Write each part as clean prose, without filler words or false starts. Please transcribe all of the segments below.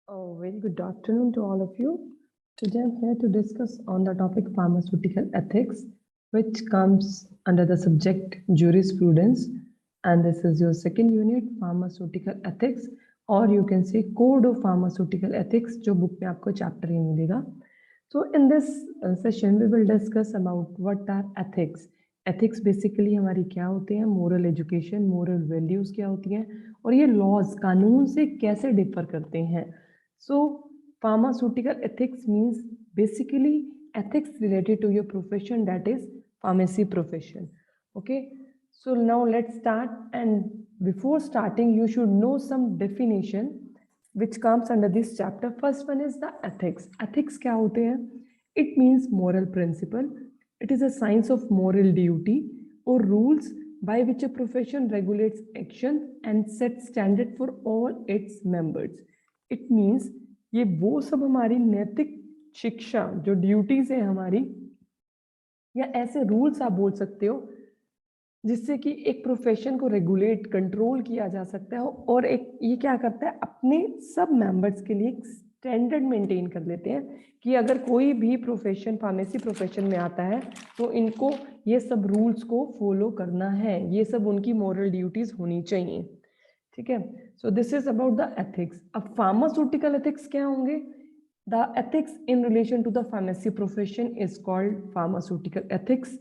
Very good afternoon to all of you. Today I'm here to discuss on the topic pharmaceutical ethics, which comes under the subject jurisprudence. And this is your second unit, pharmaceutical ethics, or you can say code of pharmaceutical ethics, जो book में आपको chapter ही मिलेगा. So in this session, we will discuss about what are ethics. Ethics basically हमारी क्या होते हैं, moral education, moral values क्या होती हैं, और ये laws कानून से कैसे differ करते हैं. So pharmaceutical ethics means basically ethics related to your profession, that is pharmacy profession. Okay, so now let's start, and before starting you should know some definition which comes under this chapter. First one is the ethics. Ethics क्या होते हैं? It means moral principle. It is a science of moral duty or rules by which a profession regulates action and sets standard for all its members. It means ये वो सब हमारी नैतिक शिक्षा जो ड्यूटीज है हमारी, या ऐसे रूल्स आप बोल सकते हो जिससे कि एक प्रोफेशन को रेगुलेट कंट्रोल किया जा सकता है, और एक ये क्या करता है अपने सब मेंबर्स के लिए स्टैंडर्ड मेंटेन कर लेते हैं कि अगर कोई भी प्रोफेशन फार्मेसी प्रोफेशन में आता है तो इनको ये सब रूल्स को फॉलो करना है, ये सब उनकी मॉरल ड्यूटीज होनी चाहिए. ठीक है, so this is about the ethics. अब फार्मास्यूटिकल एथिक्स क्या होंगे? The ethics in relation to the pharmacy profession is called pharmaceutical ethics.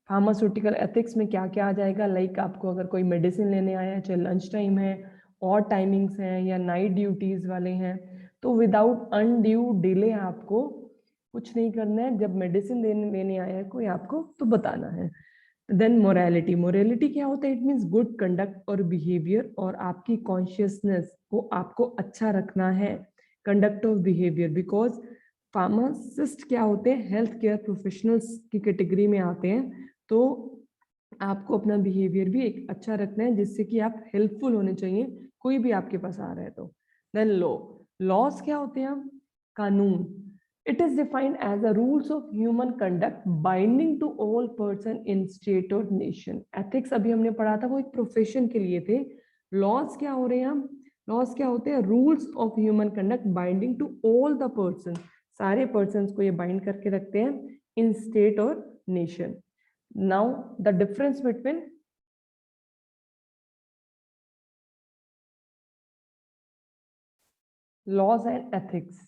Pharmaceutical ethics में क्या क्या आ जाएगा? लाइक आपको अगर कोई मेडिसिन लेने आया है, चाहे लंच टाइम है और टाइमिंग्स हैं या नाइट ड्यूटीज वाले हैं, तो विदाउट अनड्यू डिले आपको कुछ नहीं करना है. जब मेडिसिन लेने आया है कोई आपको तो बताना है. Then morality. मोरालिटी क्या होता है? इट मीन्स गुड कंडक्ट और बिहेवियर, और आपकी कॉन्शियसनेस को आपको अच्छा रखना है. Conduct of behaviour, because pharmacist क्या होते हैं? हेल्थ केयर प्रोफेशनल्स की कैटेगरी में आते हैं, तो आपको अपना बिहेवियर भी एक अच्छा रखना है जिससे कि आप हेल्पफुल होने चाहिए कोई भी आपके पास आ रहा है तो. Then law. लॉज क्या होते हैं? कानून. It is defined as the rules of human conduct binding to all person in state or nation. Ethics अभी हमने पढ़ा था, वो एक प्रोफेशन के लिए थे. Laws क्या हो रहे हैं? हम लॉज क्या होते हैं? Rules of human conduct binding to all the person. सारे पर्सन्स को ये बाइंड करके रखते हैं इन स्टेट और nation. Now the difference between laws and ethics.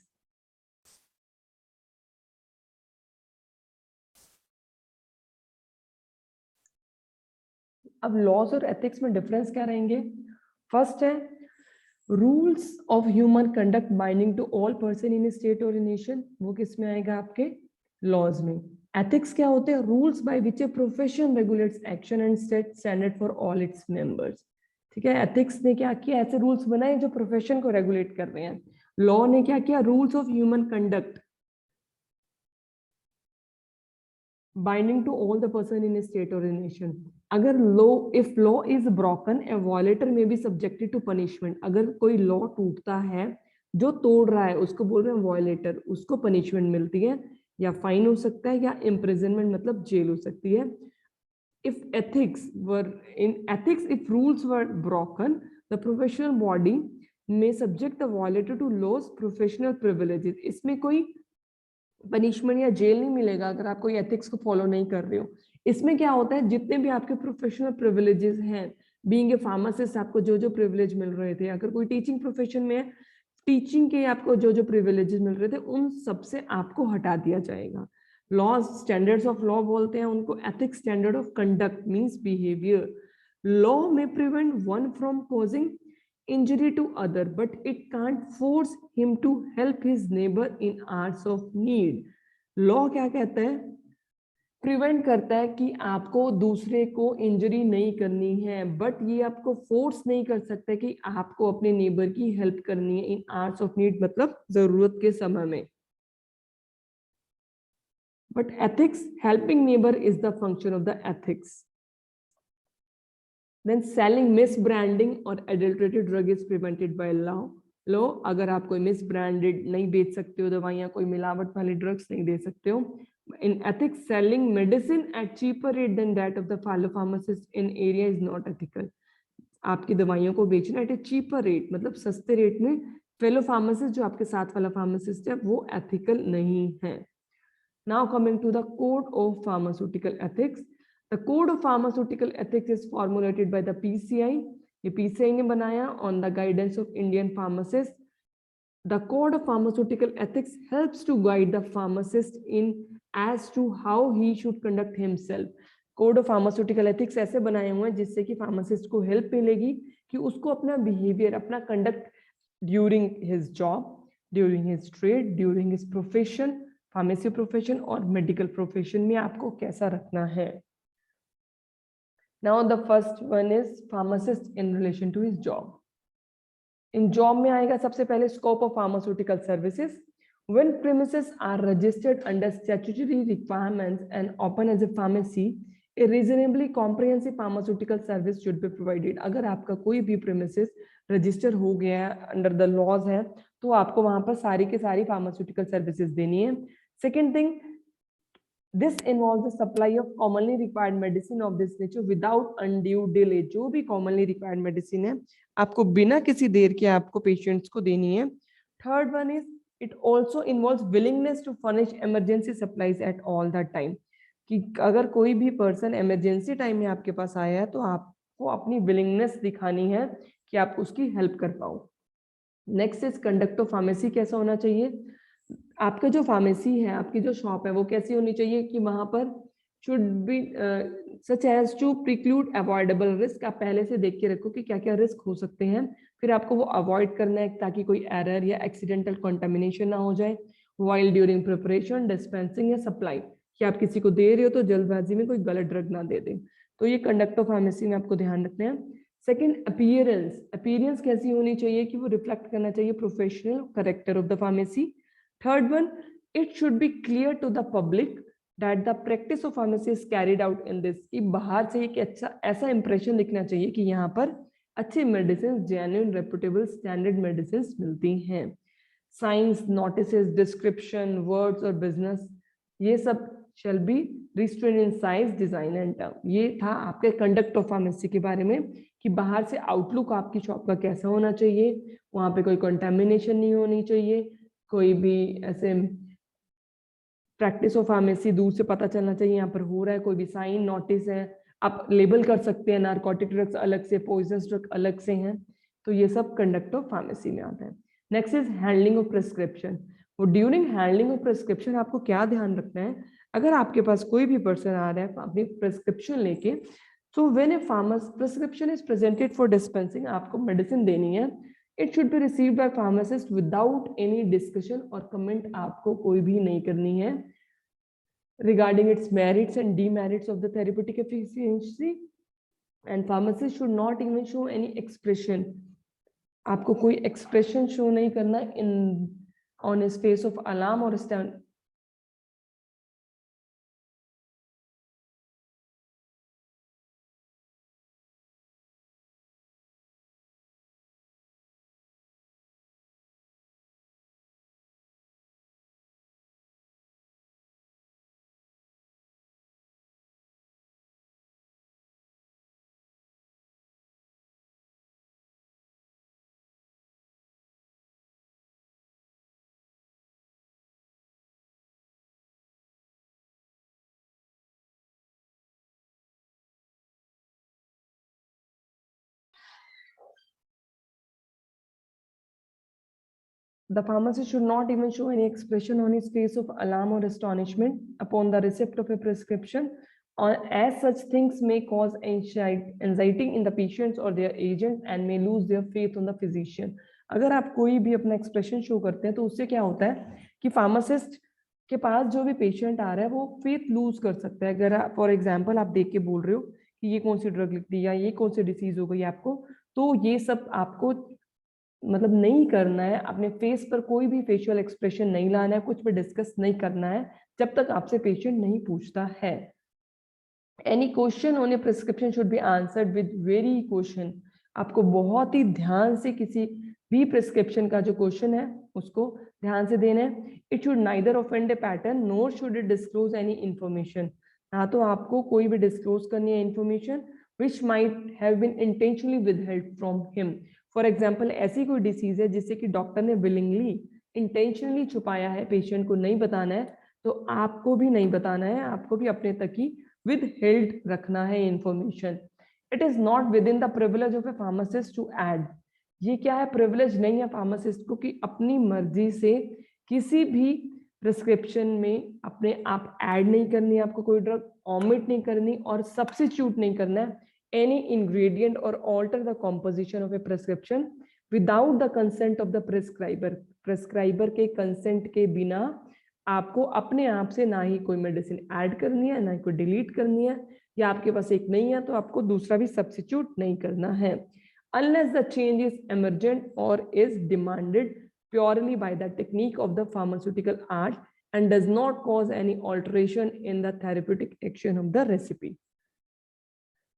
अब लॉज और एथिक्स में डिफरेंस क्या रहेंगे? फर्स्ट है rules of human conduct binding to all person in state और नेशन. वो किस में आएगा? आपके लॉज में. एथिक्स क्या होते हैं? Rules by which a profession regulates action and set standard for all its members. ठीक है, एथिक्स ने क्या किया? ऐसे रूल्स बनाए जो प्रोफेशन को रेगुलेट कर रहे हैं. लॉ ने क्या किया? Rules of human conduct binding to all the person in state और नेशन. अगर law, if law is broken, a violator may be subjected to punishment. अगर कोई लॉ टूटता है, जो तोड़ रहा है उसको बोल रहे हैं वायलेटर, उसको पनिशमेंट मिलती है, या फाइन हो सकता है या इम्प्रिजनमेंट मतलब जेल हो सकती है. If ethics were in ethics, if rules were broken, the professional body may subject the violator to laws professional privileges. इसमें कोई पनिशमेंट या जेल नहीं मिलेगा अगर आप कोई एथिक्स को फॉलो नहीं कर रहे हो. इसमें क्या होता है? जितने भी आपके प्रोफेशनल प्रिविलेजेस हैं, बीइंग ए फार्मासिस्ट आपको जो जो प्रिविलेज मिल रहे थे, अगर कोई टीचिंग प्रोफेशन में है, टीचिंग के आपको जो जो प्रिविलेजेस मिल रहे थे उन सबसे आपको हटा दिया जाएगा. लॉज, स्टैंडर्ड्स ऑफ लॉ बोलते हैं उनको. Ethics standard of conduct means behaviour. Law में prevent one from causing injury to other, but it can't force him to help his neighbor in hours of need. Law क्या कहता है? Prevent करता है कि आपको दूसरे को इंजरी नहीं करनी है, बट ये आपको फोर्स नहीं कर सकता कि आपको अपने नेबर की हेल्प करनी है इन आवर्स ऑफ नीड, मतलब जरूरत के समय में. But ethics, helping neighbour is the function of the ethics. Then selling, misbranding or adulterated drug is prevented by law. लो, अगर आप कोई मिसब्रांडेड नहीं बेच सकते हो दवाइयाँ, कोई मिलावट वाले ड्रग्स नहीं दे सकते हो. In ethics, selling medicine at cheaper rate than that of the fellow pharmacist in area is not ethical. आपकी दवाइयों को बेचना एट ए चीपर रेट, मतलब सस्ते रेट में फेलो फार्मासिस्ट जो आपके साथ वाला फार्मासिस्ट है वो एथिकल नहीं है। Now coming to the code of pharmaceutical ethics. The code of pharmaceutical ethics is formulated by the PCI. ये पीसीआई ने बनाया on the guidance of Indian pharmacist. The code of pharmaceutical ethics helps to guide the pharmacist in as to how he should conduct himself. Code of pharmaceutical ethics ऐसे बनाए हुए हैं जिससे कि pharmacist को हेल्प मिलेगी कि उसको अपना बिहेवियर, अपना conduct during his job, during his trade, during his profession, pharmacy profession और मेडिकल प्रोफेशन में आपको कैसा रखना है। Now the first one is pharmacist in relation to his job. इन जॉब में आएगा सबसे पहले scope of pharmaceutical services. When premises are registered under statutory requirements and open as a pharmacy, a reasonably comprehensive pharmaceutical service should be provided. अगर आपका कोई भी premises register हो गया है, under the laws है, तो आपको वहां पर सारी के सारी pharmaceutical services देनी है। Second thing, this involves the supply of commonly required medicine of this nature without undue delay. जो भी commonly required medicine है, आपको बिना किसी देर के आपको patients को देनी है। Third one is it also involves willingness to furnish emergency supplies at all the time. कि अगर कोई भी पर्सन इमरजेंसी टाइम में आपके पास आया है तो आपको अपनी विलिंगनेस दिखानी है कि आप उसकी हेल्प कर पाओ। Next is conduct of pharmacy कैसा होना चाहिए। आपका जो फार्मेसी है, आपकी जो शॉप है वो कैसी होनी चाहिए कि वहां पर should be such as to preclude avoidable risk. आप पहले से देख के रखो कि क्या क्या रिस्क हो सकते हैं, फिर आपको वो अवॉइड करना है ताकि कोई एरर या एक्सीडेंटल कंटामिनेशन ना हो जाए। वाइल ड्यूरिंग प्रिपरेशन, डिस्पेंसिंग या सप्लाई, कि आप किसी को दे रहे हो तो जल्दबाजी में कोई गलत ड्रग ना दे दें। तो ये कंडक्ट ऑफ फार्मेसी में आपको ध्यान रखना है। Second, appearance. अपीयरेंस कैसी होनी चाहिए कि वो रिफ्लेक्ट करना चाहिए professional character of the pharmacy. Third one, it should be clear to the public that the practice of pharmacy is carried out in this, कि बाहर से एक अच्छा ऐसा इंप्रेशन दिखना चाहिए कि यहाँ पर अच्छी medicine, genuine, reputable, standard medicine मिलती हैं। साइंस, नोटिसेस, डिस्क्रिप्शन, वर्ड्स और बिजनेस, ये सब shall be restrained in size, design and term. ये था आपके कंडक्ट ऑफ फार्मेसी के बारे में कि बाहर से आउटलुक आपकी शॉप का कैसा होना चाहिए, वहां पे कोई कंटेमिनेशन नहीं होनी चाहिए, कोई भी ऐसे प्रैक्टिस ऑफ फार्मेसी दूर से पता चलना चाहिए यहाँ पर हो रहा है, कोई भी साइन, नोटिस है, आप लेबल कर सकते हैं, नार्कोटिक ड्रग्स अलग से, पॉइजनस ड्रग अलग से हैं, तो ये सब कंडक्ट ऑफ फार्मेसी में आता है। Next is handling of prescription. वो ड्यूरिंग हैंडलिंग ऑफ प्रिस्क्रिप्शन आपको क्या ध्यान रखना है, अगर आपके पास कोई भी पर्सन आ रहा है अपनी प्रिस्क्रिप्शन लेके, तो when A pharmacist prescription is presented for dispensing, आपको मेडिसिन देनी है, it should be received by pharmacist without any discussion और कमेंट आपको कोई भी नहीं करनी है regarding its merits and demerits of the therapeutic efficiency, and pharmacist should not even show any expression. आपको कोई expression show नहीं करना in on his face of alarm or stand. The pharmacist should not even show any expression on his face of alarm or astonishment upon the receipt of a prescription, or as such things may cause anxiety in the patients or their agent and may lose their faith on the physician. अगर आप कोई भी अपना expression show करते हैं तो उससे क्या होता है कि फार्मासिस्ट के पास जो भी पेशेंट आ रहा है वो फेथ लूज कर सकता है। अगर फॉर एग्जांपल आप देख के बोल रहे हो कि ये कौन सी ड्रग लिख दी या ये कौन सी डिसीज हो गई आपको, तो ये सब आपको मतलब नहीं करना है, अपने फेस पर कोई भी फेशियल एक्सप्रेशन नहीं लाना है, कुछ भी डिस्कस नहीं करना है जब तक आपसे पेशेंट नहीं पूछता है। Any question on A prescription should be answered with very question. आपको बहुत ही ध्यान से किसी भी प्रिस्क्रिप्शन का जो क्वेश्चन है उसको ध्यान से देना है। It should neither offend A pattern NOR should it disclose any information. ना तो आपको कोई भी डिस्क्लोज करनी है information which might have been intentionally withheld from him. For example ऐसी कोई डिसीज है जिससे कि डॉक्टर ने विलिंगली इंटेंशनली छुपाया है, पेशेंट को नहीं बताना है, तो आपको भी नहीं बताना है, आपको भी अपने तक ही विद हेल्ड रखना है information. It is not within the privilege of a pharmacist to add, ये क्या है, प्रिविलेज नहीं है फार्मासिस्ट को कि अपनी मर्जी से किसी भी प्रिस्क्रिप्शन में अपने आप ऐड नहीं करनी है, आपको कोई ड्रग ओमिट नहीं करनी और सब्स्टिट्यूट नहीं करना है any ingredient or alter the composition of a prescription without the consent of the prescriber. Prescriber के कंसेंट के बिना आपको अपने आप से ना ही कोई मेडिसिन ऐड करनी है, ना ही कोई डिलीट करनी है, या आपके पास एक नहीं है तो आपको दूसरा भी सब्स्टिट्यूट नहीं करना है, unless the change is emergent or is demanded purely by the technique of the pharmaceutical art and does not cause any alteration in the therapeutic action of the recipe.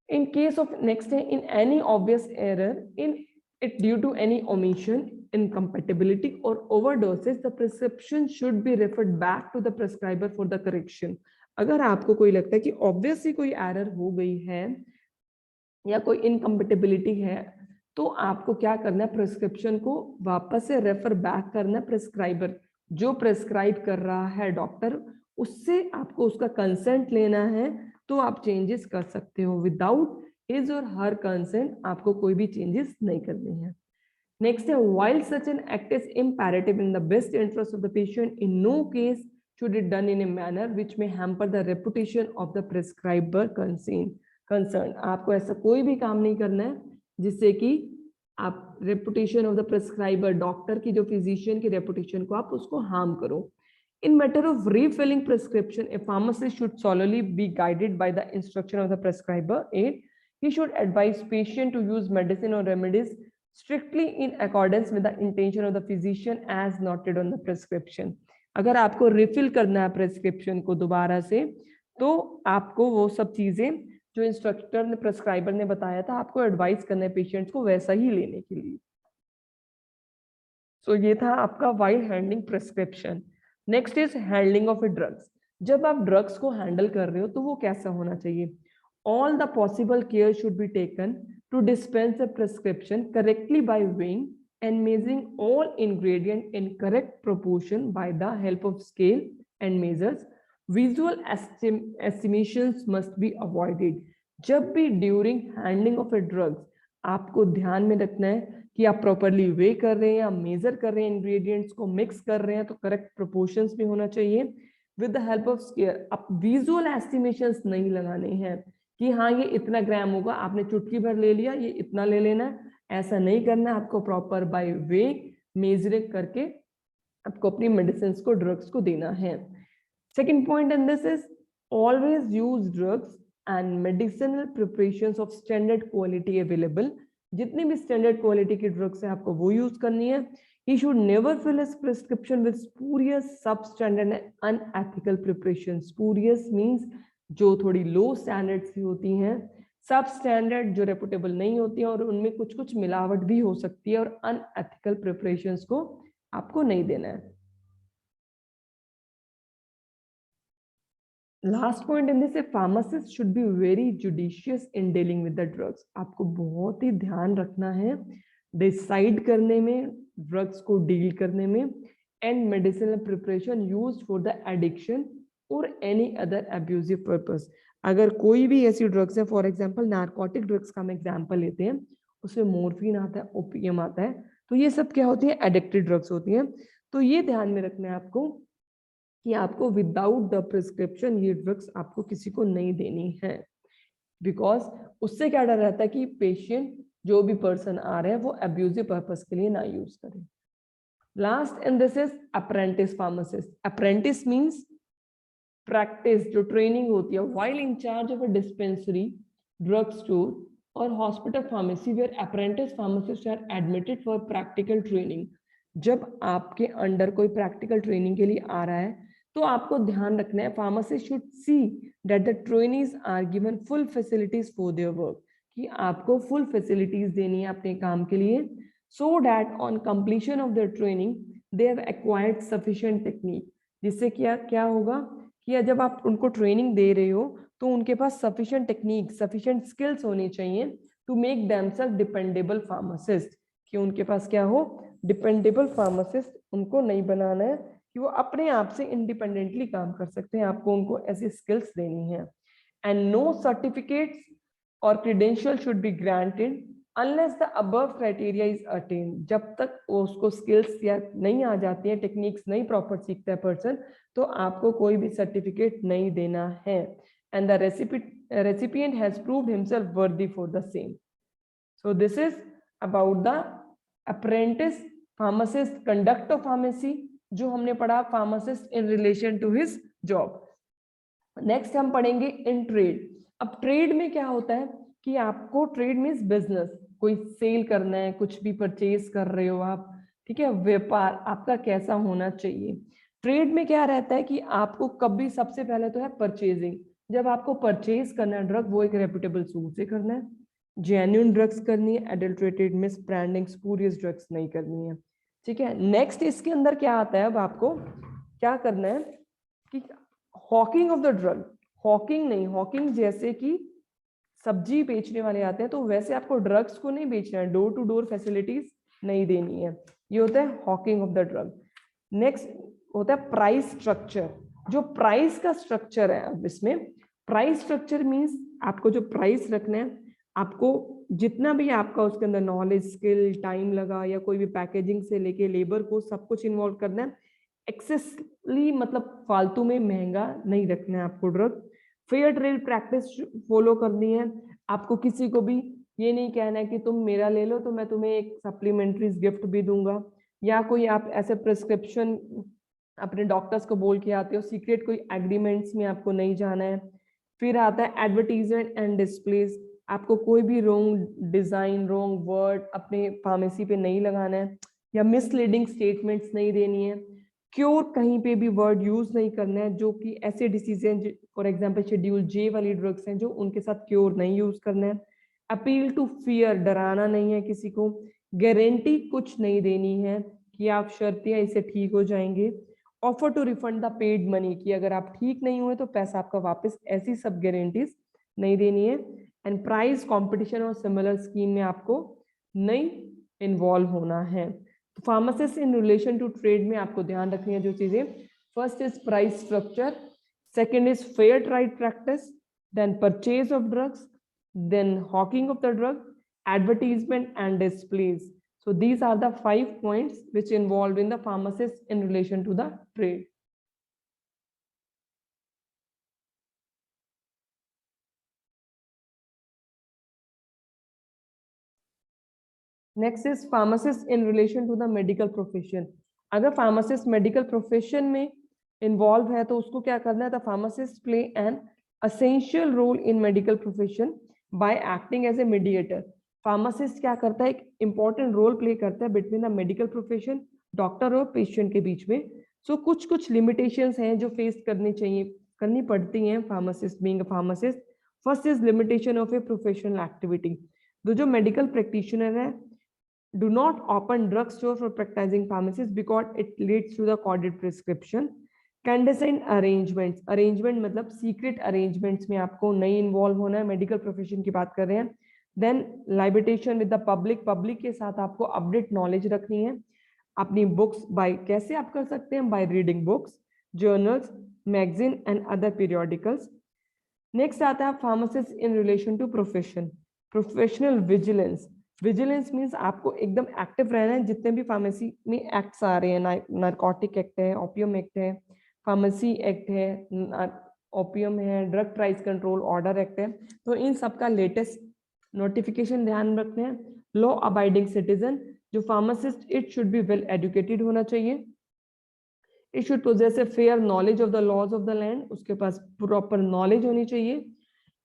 In case of next, in any obvious error in it due to any omission, incompatibility or overdoses, the prescription should be referred back to the prescriber for the correction. अगर आपको कोई लगता है कि obviously कोई error हो गई है या कोई इनकम्पेटिबिलिटी है, तो आपको क्या करना है, प्रिस्क्रिप्शन को वापस से रेफर बैक करना है प्रिस्क्राइबर, जो प्रिस्क्राइब कर रहा है डॉक्टर, उससे आपको उसका कंसेंट लेना है, तो आप चेंजेस कर सकते हो। विदाउट हिज और हर कंसेंट आपको कोई भी चेंजेस नहीं करने हैं। नेक्स्ट है, while such an act is imperative in the best interest of the patient, in no case should it done in a manner which may hamper the reputation of the prescriber concerned। आपको ऐसा कोई भी काम नहीं करना है जिससे कि आप reputation of the prescriber, doctor की जो फिजिशियन की रेपुटेशन को आप उसको हार्म करो। In matter of refilling prescription, a pharmacist should solely be guided by the instruction of the prescriber. 8. He should advise patient to use medicine or remedies strictly in accordance with the intention of the physician as noted on the prescription। अगर आपको refill करना है prescription को दोबारा से, तो आपको वो सब चीजें जो इंस्ट्रक्टर ने, प्रेस्क्राइबर ने बताया था, आपको एडवाइस करना है पेशेंट्स को वैसा ही लेने के लिए। सो ये था आपका while handling prescription. Next is handling of A drugs. जब आप ड्रग्स को हैंडल कर रहे हो तो वो कैसा होना चाहिए? All the possible care should be taken to dispense the prescription correctly by weighing and measuring all ingredient in correct proportion by the help of scale and measures. Visual estimations must be avoided. जब भी during handling of a drugs आपको ध्यान में रखना है कि आप properly वे कर रहे हैं या मेजर कर रहे हैं, इंग्रेडिएंट्स को मिक्स कर रहे हैं, तो करेक्ट प्रोपोर्शंस में होना चाहिए। With the help of scale, आप विजुअल एस्टिमेशंस नहीं लगाने हैं कि हाँ ये इतना ग्राम होगा, आपने चुटकी भर ले लिया, ये इतना ले लेना, ऐसा नहीं करना। आपको प्रॉपर बाय वे मेजरिंग करके आपको अपनी मेडिसिन को, ड्रग्स को देना है। Second point in this is always use drugs and medicinal preparations of standard quality available. जितनी भी स्टैंडर्ड क्वालिटी की ड्रग्स है आपको वो यूज करनी है। He should never fill his prescription with spurious, substandard and unethical preparations. Spurious means जो थोड़ी लो स्टैंडर्ड की होती हैं, सब स्टैंडर्ड जो रेपुटेबल नहीं होती है और उनमें कुछ कुछ मिलावट भी हो सकती है, और अनएथिकल प्रिपरेशंस को आपको नहीं देना है। Last point in this, pharmacist should be very judicious in dealing with the drugs. आपको बहुत ही ध्यान रखना है डिसाइड करने में, ड्रग्स को डील करने में, and medicinal preparation used for the addiction और एनी अदर अब्यूजिव पर्पस। अगर कोई भी ऐसी ड्रग्स है, फॉर एग्जांपल नारकोटिक ड्रग्स का हम एग्जांपल लेते हैं, उसमें मोर्फिन आता है, ओपीएम आता है, तो ये सब क्या होती है, एडिक्टिव ड्रग्स होती हैं। तो ये ध्यान में रखना है आपको कि आपको विदाउट द प्रिस्क्रिप्शन ये ड्रग्स आपको किसी को नहीं देनी है, बिकॉज उससे क्या डर रहता है कि पेशेंट, जो भी पर्सन आ रहे हैं, वो अब्यूजिव पर्पस के लिए ना यूज करें। Last in this is apprentice pharmacist. Apprentice means practice, जो ट्रेनिंग होती है while in charge of a dispensary, drug store और hospital pharmacy where apprentice pharmacist are admitted for practical training. जब आपके अंडर कोई प्रैक्टिकल ट्रेनिंग के लिए आ रहा है तो आपको ध्यान रखना है, pharmacist should see that the trainees are given full facilities for their work, कि आपको फुल फैसिलिटीज देनी है अपने काम के लिए, so that on completion of their training they have acquired sufficient technique. जिससे क्या होगा कि जब आप उनको ट्रेनिंग दे रहे हो तो उनके पास सफिशिएंट टेक्निक, सफिशिएंट स्किल्स होनी चाहिए to make themself dependable pharmacist, कि उनके पास क्या हो, डिपेंडेबल फार्मासिस्ट उनको नहीं बनाना है कि वो अपने आप से इंडिपेंडेंटली काम कर सकते हैं, आपको उनको ऐसी स्किल्स देनी है। एंड नो सर्टिफिकेट्स और credential should be granted unless the above criteria is attend. जब तक उसको स्किल्स या नहीं आ जाती है, टेक्निक्स नहीं प्रॉपर सीखता है पर्सन, तो आपको कोई भी सर्टिफिकेट नहीं देना है। And the recipient has proved himself worthy for the same. So this is about the apprentice pharmacist conduct of pharmacy, जो हमने पढ़ा pharmacist in relation to his job. Next हम पढ़ेंगे इन ट्रेड। अब ट्रेड में क्या होता है कि आपको, ट्रेड मीन्स बिजनेस, कोई सेल करना है, कुछ भी परचेज कर रहे हो आप, ठीक है, व्यापार आपका कैसा होना चाहिए। ट्रेड में क्या रहता है कि आपको कभी, सबसे पहले तो है परचेजिंग। जब आपको परचेज करना है ड्रग, वो एक रेप्यूटेबल सोर्स से करना है, जेन्युइन ड्रग्स करनी है, adulterated miss branding spurious drugs नहीं करनी है, ठीक है। नेक्स्ट इसके अंदर क्या आता है, अब आपको क्या करना है कि Hawking of the drug, Hawking नहीं, हॉकिंग जैसे कि सब्जी बेचने वाले आते हैं, तो वैसे आपको ड्रग्स को नहीं बेचना है, डोर टू डोर फैसिलिटीज नहीं देनी है, ये होता है Hawking of the drug. Next होता है प्राइस स्ट्रक्चर। जो प्राइस का स्ट्रक्चर है, अब इसमें प्राइस स्ट्रक्चर मींस आपको जो प्राइस रखना है, आपको जितना भी आपका उसके अंदर नॉलेज, स्किल, टाइम लगा, या कोई भी पैकेजिंग से लेके लेबर को सब कुछ इन्वॉल्व करना है, एक्सेसली मतलब फालतू में महंगा नहीं रखना है आपको drug. Fair trade practice follow करनी है, आपको किसी को भी ये नहीं कहना है कि तुम मेरा ले लो तो मैं तुम्हें एक सप्लीमेंट्री गिफ्ट भी दूंगा, या कोई आप ऐसे प्रिस्क्रिप्शन अपने डॉक्टर्स को बोल के आते हो, सीक्रेट कोई एग्रीमेंट्स में आपको नहीं जाना है। फिर आता है एडवर्टीजमेंट एंड डिस्प्लेस, आपको कोई भी रॉन्ग डिजाइन, रॉन्ग वर्ड अपने फार्मेसी पे नहीं लगाना है, या मिसलीडिंग स्टेटमेंट्स नहीं देनी है। क्योर कहीं पे भी वर्ड यूज नहीं करना है, जो कि ऐसे डिसीज हैं, फॉर एग्जांपल शेड्यूल जे वाली ड्रग्स हैं, जो उनके साथ क्योर नहीं यूज करना है। अपील टू फियर, डराना नहीं है किसी को। गारंटी कुछ नहीं देनी है कि आप शर्तियां इससे ठीक हो जाएंगे। Offer to refund the paid money, कि अगर आप ठीक नहीं हुए तो पैसा आपका वापस, ऐसी सब गारंटीज नहीं देनी है। एंड प्राइस कंपटीशन और सिमिलर स्कीम में आपको नहीं इन्वॉल्व होना है। तो pharmacist in relation to trade में आपको ध्यान रखनी है जो चीजें, first is price structure, second is fair trade practice, then purchase of drugs, then hawking of the drug, advertisement and displays. So these are the 5 points which involved in the pharmacist in relation to the trade. Next is pharmacist in relation to the medical profession. अगर pharmacist medical profession में involve है तो उसको क्या करना है, the pharmacist play an essential role in medical profession by acting as a mediator. Pharmacist क्या करता है, एक इंपॉर्टेंट रोल प्ले करता है between the medical profession, doctor और पेशेंट के बीच में। सो कुछ लिमिटेशंस हैं जो फेस करनी पड़ती हैं pharmacist being a pharmacist. First is limitation of a professional activity. जो मेडिकल प्रैक्टिशनर है, do not open drug store for practicing pharmacists because it leads to the coded prescription. Clandestine arrangements, arrangement मतलब secret arrangements में आपको नहीं involve होना है, medical profession की बात कर रहे हैं। देन लाइबिटेशन विद द पब्लिक के साथ आपको अपडेट नॉलेज रखनी है। अपनी बुक्स बाय, कैसे आप कर सकते हैं, by reading books, journals, magazine and other periodicals. Next आता है pharmacist in relation to profession, professional vigilance. Vigilance means आपको एकदम एक्टिव रहना है, जितने भी फार्मेसी में एक्ट्स आ रहे हैं, नारकोटिक एक्ट है, ओपियम एक्ट है, फार्मेसी एक्ट है, ओपियम है, drug price control order act है, तो इन सब का लेटेस्ट नोटिफिकेशन ध्यान रखते हैं। लॉ अबाइडिंग सिटीजन, जो pharmacist it should be well educated होना चाहिए, it should possess a fair knowledge of the laws of the land, उसके पास प्रॉपर नॉलेज होनी चाहिए,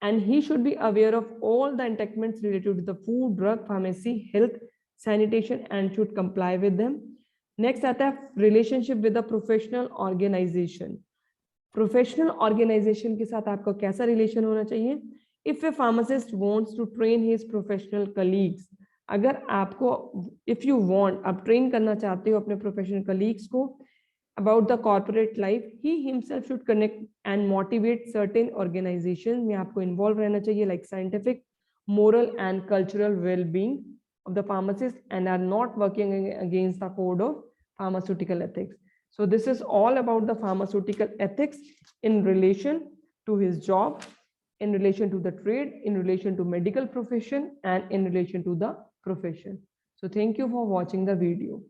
and he should be aware of all the enactments related to the food, drug, pharmacy, health, sanitation and should comply with them. Next आता है relationship with the professional organization. Professional organization के साथ आपका कैसा relation होना चाहिए? If a pharmacist wants to train his professional colleagues, अगर आपको if you want, आप train करना चाहते हो अपने professional colleagues को about the corporate life, he himself should connect and motivate certain organizations में आपको involve रहना चाहिए, like scientific, moral and cultural well-being of the pharmacist and are not working against the code of pharmaceutical ethics. So this is all about the pharmaceutical ethics in relation to his job, in relation to the trade, in relation to medical profession, and in relation to the profession. So thank you for watching the video.